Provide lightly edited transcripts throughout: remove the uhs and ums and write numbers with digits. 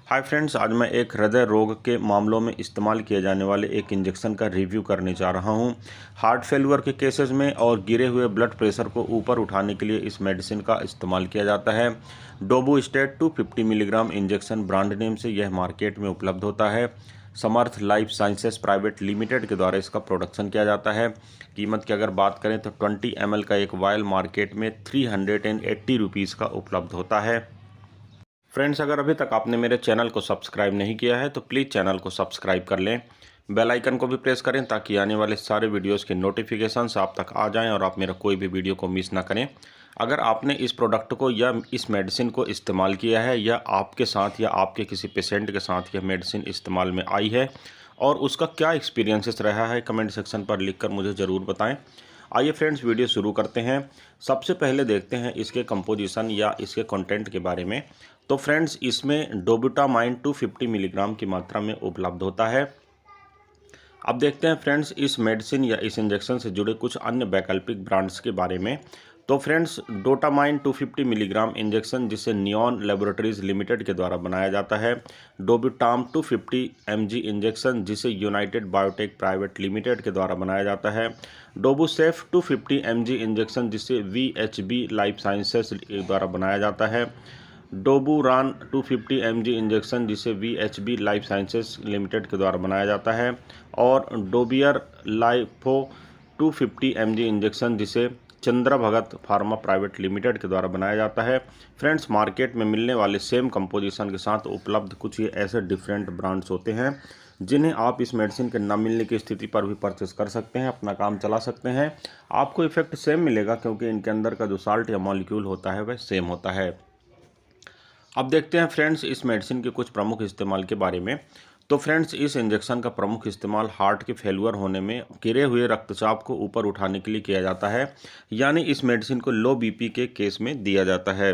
Hi friends, आज मैं एक हृदय रोग के मामलों में इस्तेमाल किए जाने वाले एक इंजेक्शन का रिव्यू करने जा रहा हूं। हार्ट फेल्यूर के केसेस में और गिरे हुए ब्लड प्रेशर को ऊपर उठाने के लिए इस मेडिसिन का इस्तेमाल किया जाता है। डोबुस्टेट 250 मिलीग्राम इंजेक्शन ब्रांड नेम से यह मार्केट में उपलब्ध होता है। समर्थ लाइफ साइंसेस प्राइवेट लिमिटेड के द्वारा इसका प्रोडक्शन किया जाता है। कीमत की अगर बात करें तो 20 ml का एक वायल मार्केट में 380 रुपीज़ का उपलब्ध होता है। फ्रेंड्स, अगर अभी तक आपने मेरे चैनल को सब्सक्राइब नहीं किया है तो प्लीज़ चैनल को सब्सक्राइब कर लें। बेल आइकन को भी प्रेस करें ताकि आने वाले सारे वीडियोस के नोटिफिकेशंस आप तक आ जाएं और आप मेरा कोई भी वीडियो को मिस ना करें। अगर आपने इस प्रोडक्ट को या इस मेडिसिन को इस्तेमाल किया है या आपके साथ या आपके किसी पेशेंट के साथ यह मेडिसिन इस्तेमाल में आई है और उसका क्या एक्सपीरियंसेस रहा है, कमेंट सेक्शन पर लिखकर मुझे ज़रूर बताएं। आइए फ्रेंड्स, वीडियो शुरू करते हैं। सबसे पहले देखते हैं इसके कंपोजिशन या इसके कंटेंट के बारे में। तो फ्रेंड्स, इसमें डोबुटामाइन 250 मिलीग्राम की मात्रा में उपलब्ध होता है। अब देखते हैं फ्रेंड्स इस मेडिसिन या इस इंजेक्शन से जुड़े कुछ अन्य वैकल्पिक ब्रांड्स के बारे में। तो फ्रेंड्स, डोटामाइन 250 मिलीग्राम इंजेक्शन जिसे नियॉन लेबोरेटरीज लिमिटेड के द्वारा बनाया जाता है। डोबुटाम 250 mg इंजेक्शन जिसे यूनाइटेड बायोटेक प्राइवेट लिमिटेड के द्वारा बनाया जाता है। डोबुसेफ 250 mg इंजेक्शन जिसे VHB लाइफ साइंसेस द्वारा बनाया जाता है। डोबुरान 250 mg इंजेक्शन जिसे VHB लाइफ साइंसेस लिमिटेड के द्वारा बनाया जाता है। और डोबियर लाइफो 250 mg इंजेक्शन जिसे चंद्रा भगत फार्मा प्राइवेट लिमिटेड के द्वारा बनाया जाता है। फ्रेंड्स, मार्केट में मिलने वाले सेम कंपोजिशन के साथ उपलब्ध कुछ ये ऐसे डिफरेंट ब्रांड्स होते हैं जिन्हें आप इस मेडिसिन के न मिलने की स्थिति पर भी परचेस कर सकते हैं, अपना काम चला सकते हैं। आपको इफेक्ट सेम मिलेगा क्योंकि इनके अंदर का जो साल्ट या मॉलिक्यूल होता है वह सेम होता है। अब देखते हैं फ्रेंड्स इस मेडिसिन के कुछ प्रमुख इस्तेमाल के बारे में। तो फ्रेंड्स, इस इंजेक्शन का प्रमुख इस्तेमाल हार्ट के फेल्यूर होने में गिरे हुए रक्तचाप को ऊपर उठाने के लिए किया जाता है, यानी इस मेडिसिन को लो बीपी के केस में दिया जाता है।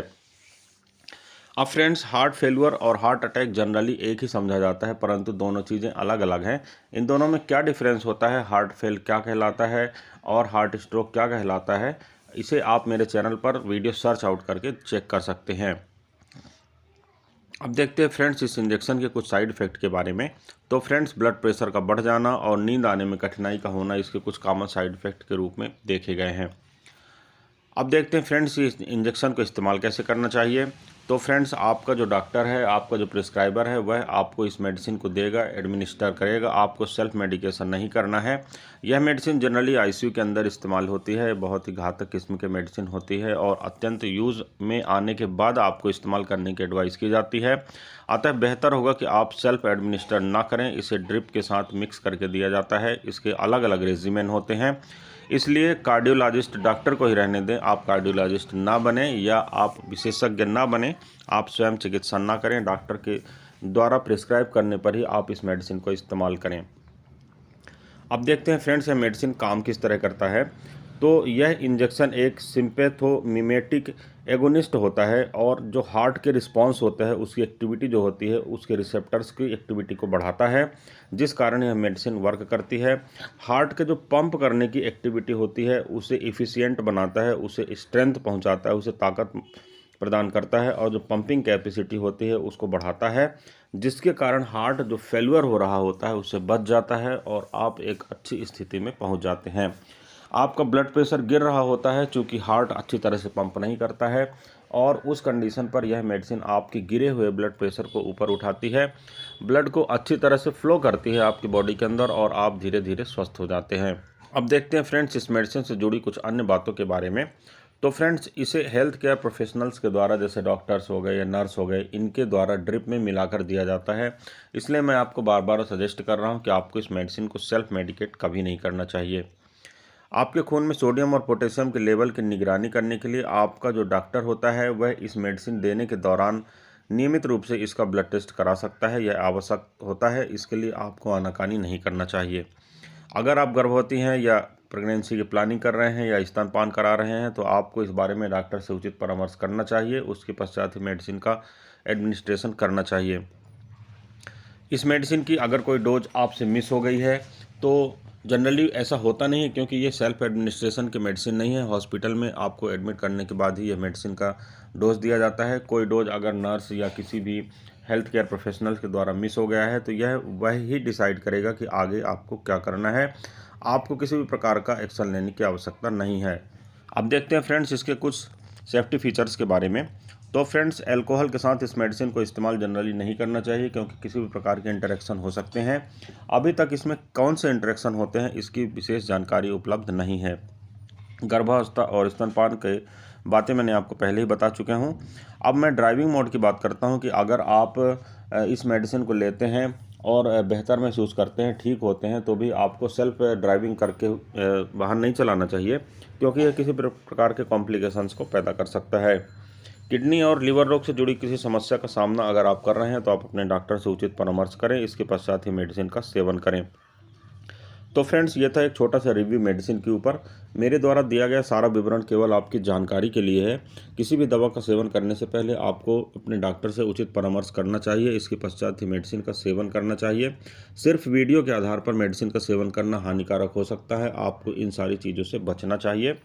अब फ्रेंड्स, हार्ट फेल्यूर और हार्ट अटैक जनरली एक ही समझा जाता है, परंतु दोनों चीज़ें अलग अलग हैं। इन दोनों में क्या डिफरेंस होता है, हार्ट फेल क्या कहलाता है और हार्ट स्ट्रोक क्या कहलाता है, इसे आप मेरे चैनल पर वीडियो सर्च आउट करके चेक कर सकते हैं। अब देखते हैं फ्रेंड्स इस इंजेक्शन के कुछ साइड इफ़ेक्ट के बारे में। तो फ्रेंड्स, ब्लड प्रेशर का बढ़ जाना और नींद आने में कठिनाई का होना इसके कुछ कॉमन साइड इफ़ेक्ट के रूप में देखे गए हैं। अब देखते हैं फ्रेंड्स इस इंजेक्शन को इस्तेमाल कैसे करना चाहिए। तो फ्रेंड्स, आपका जो डॉक्टर है, आपका जो प्रिस्क्राइबर है, वह आपको इस मेडिसिन को देगा, एडमिनिस्टर करेगा। आपको सेल्फ मेडिकेशन नहीं करना है। यह मेडिसिन जनरली आईसीयू के अंदर इस्तेमाल होती है। बहुत ही घातक किस्म की मेडिसिन होती है और अत्यंत यूज़ में आने के बाद आपको इस्तेमाल करने की एडवाइस की जाती है। अतः बेहतर होगा कि आप सेल्फ एडमिनिस्टर ना करें। इसे ड्रिप के साथ मिक्स करके दिया जाता है। इसके अलग अलग रेजिमेन होते हैं, इसलिए कार्डियोलॉजिस्ट डॉक्टर को ही रहने दें। आप कार्डियोलॉजिस्ट ना बने या आप विशेषज्ञ ना बने, आप स्वयं चिकित्सा ना करें। डॉक्टर के द्वारा प्रिस्क्राइब करने पर ही आप इस मेडिसिन को इस्तेमाल करें। अब देखते हैं फ्रेंड्स यह मेडिसिन काम किस तरह करता है। तो यह इंजेक्शन एक सिम्पैथोमिमेटिक एगोनिस्ट होता है और जो हार्ट के रिस्पांस होता है उसकी एक्टिविटी जो होती है उसके रिसेप्टर्स की एक्टिविटी को बढ़ाता है, जिस कारण यह मेडिसिन वर्क करती है। हार्ट के जो पंप करने की एक्टिविटी होती है उसे इफ़िशियंट बनाता है, उसे स्ट्रेंथ पहुंचाता है, उसे ताकत प्रदान करता है और जो पंपिंग कैपेसिटी होती है उसको बढ़ाता है, जिसके कारण हार्ट जो फेल्यूर हो रहा होता है उससे बच जाता है और आप एक अच्छी स्थिति में पहुंच जाते हैं। आपका ब्लड प्रेशर गिर रहा होता है चूँकि हार्ट अच्छी तरह से पंप नहीं करता है और उस कंडीशन पर यह मेडिसिन आपके गिरे हुए ब्लड प्रेशर को ऊपर उठाती है, ब्लड को अच्छी तरह से फ्लो करती है आपकी बॉडी के अंदर और आप धीरे धीरे स्वस्थ हो जाते हैं। अब देखते हैं फ्रेंड्स इस मेडिसिन से जुड़ी कुछ अन्य बातों के बारे में। तो फ्रेंड्स, इसे हेल्थ केयर प्रोफेशनल्स के द्वारा, जैसे डॉक्टर्स हो गए या नर्स हो गए, इनके द्वारा ड्रिप में मिलाकर दिया जाता है। इसलिए मैं आपको बार बार सजेस्ट कर रहा हूँ कि आपको इस मेडिसिन को सेल्फ मेडिकेट कभी नहीं करना चाहिए। आपके खून में सोडियम और पोटेशियम के लेवल की निगरानी करने के लिए आपका जो डॉक्टर होता है वह इस मेडिसिन देने के दौरान नियमित रूप से इसका ब्लड टेस्ट करा सकता है। यह आवश्यक होता है, इसके लिए आपको आनाकानी नहीं करना चाहिए। अगर आप गर्भवती हैं या प्रेगनेंसी की प्लानिंग कर रहे हैं या स्तनपान करा रहे हैं तो आपको इस बारे में डॉक्टर से उचित परामर्श करना चाहिए। उसके पश्चात ही मेडिसिन का एडमिनिस्ट्रेशन करना चाहिए। इस मेडिसिन की अगर कोई डोज आपसे मिस हो गई है तो जनरली ऐसा होता नहीं है, क्योंकि ये सेल्फ एडमिनिस्ट्रेशन की मेडिसिन नहीं है। हॉस्पिटल में आपको एडमिट करने के बाद ही यह मेडिसिन का डोज दिया जाता है। कोई डोज अगर नर्स या किसी भी हेल्थ केयर प्रोफेशनल्स के द्वारा मिस हो गया है, तो यह वह ही डिसाइड करेगा कि आगे आपको क्या करना है। आपको किसी भी प्रकार का एक्शन लेने की आवश्यकता नहीं है। अब देखते हैं फ्रेंड्स इसके कुछ सेफ्टी फीचर्स के बारे में। तो फ्रेंड्स, अल्कोहल के साथ इस मेडिसिन को इस्तेमाल जनरली नहीं करना चाहिए, क्योंकि किसी भी प्रकार के इंटरेक्शन हो सकते हैं। अभी तक इसमें कौन से इंटरेक्शन होते हैं इसकी विशेष जानकारी उपलब्ध नहीं है। गर्भावस्था और स्तनपान के बातें मैंने आपको पहले ही बता चुका हूँ। अब मैं ड्राइविंग मोड की बात करता हूँ कि अगर आप इस मेडिसिन को लेते हैं और बेहतर महसूस करते हैं, ठीक होते हैं, तो भी आपको सेल्फ ड्राइविंग करके वाहन नहीं चलाना चाहिए, क्योंकि यह किसी प्रकार के कॉम्प्लिकेशंस को पैदा कर सकता है। किडनी और लीवर रोग से जुड़ी किसी समस्या का सामना अगर आप कर रहे हैं तो आप अपने डॉक्टर से उचित परामर्श करें, इसके पश्चात ही मेडिसिन का सेवन करें। तो फ्रेंड्स, ये था एक छोटा सा रिव्यू मेडिसिन के ऊपर। मेरे द्वारा दिया गया सारा विवरण केवल आपकी जानकारी के लिए है। किसी भी दवा का सेवन करने से पहले आपको अपने डॉक्टर से उचित परामर्श करना चाहिए, इसके पश्चात ही मेडिसिन का सेवन करना चाहिए। सिर्फ वीडियो के आधार पर मेडिसिन का सेवन करना हानिकारक हो सकता है, आपको इन सारी चीज़ों से बचना चाहिए।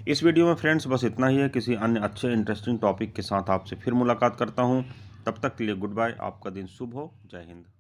इस वीडियो में फ्रेंड्स बस इतना ही है। किसी अन्य अच्छे इंटरेस्टिंग टॉपिक के साथ आपसे फिर मुलाकात करता हूँ। तब तक के लिए गुड बाय। आपका दिन शुभ हो। जय हिंद।